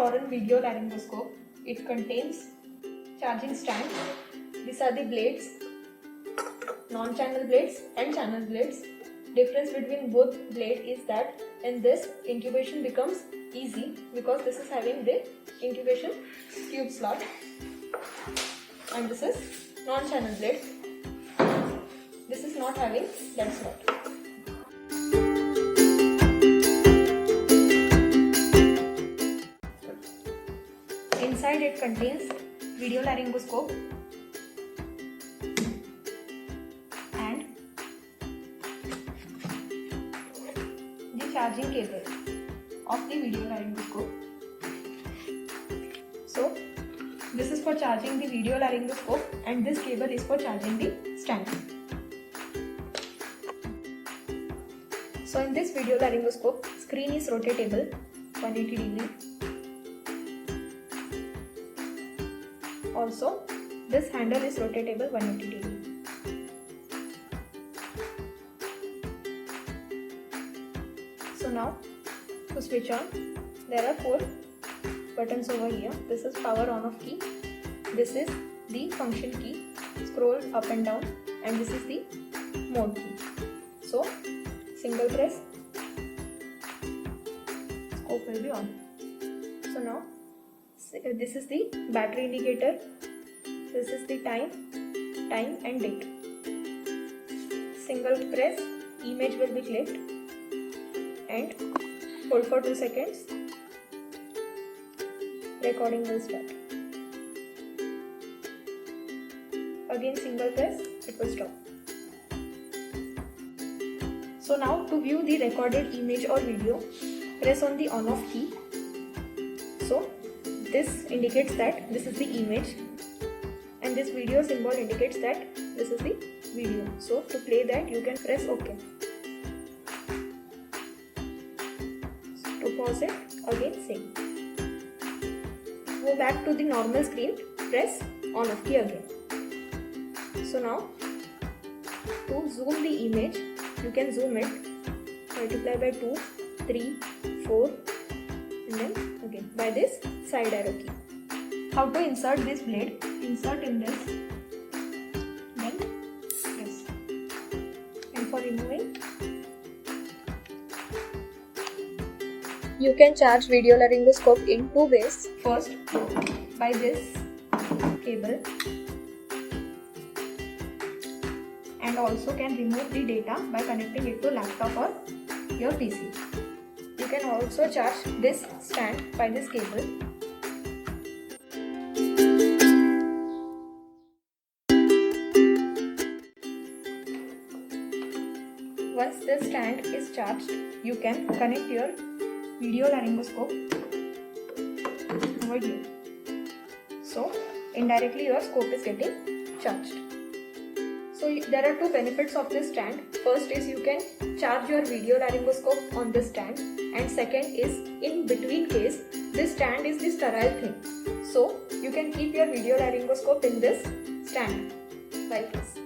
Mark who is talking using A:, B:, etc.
A: Auron video laryngoscope. It contains charging stand. These are the blades, non-channel blades and channel blades. Difference between both blade is that in this incubation becomes easy because this is having the incubation tube slot and this is non-channel blade. This is not having that slot. Inside it contains video laryngoscope and the charging cable of the video laryngoscope. So this is for charging the video laryngoscope and this cable is for charging the stand. So in this video laryngoscope, screen is rotatable 180 degree. Also, this handle is rotatable 180 degree. So now, to switch on, there are 4 buttons over here. This is power on off key. This is the function key. Scroll up and down, and this is the mode key. So, single press, scope will be on. So now, this is the battery indicator. This is the time and date. Single press, image will be clicked and hold for 2 seconds. Recording will start. Again single press, it will stop. So now to view the recorded image or video, press on the on off key. So this indicates that this is the image and this video symbol indicates that this is the video. So to play that you can press OK. To pause it, again same. Go back to the normal screen, press on off key again. So now to zoom the image, you can zoom it, multiply by 2, 3, 4 and then again by this side arrow key. How to insert this blade? Insert in this, then this. And for removing,
B: you can charge video laryngoscope in 2 ways.
A: First, by this cable, and also can remove the data by connecting it to laptop or your PC. You can also charge this stand by this cable. Once the stand is charged, you can connect your video laryngoscope over here. So indirectly your scope is getting charged. So there are 2 benefits of this stand. First is you can charge your video laryngoscope on this stand, and second is in between case this stand is the sterile thing. So you can keep your video laryngoscope in this stand like this.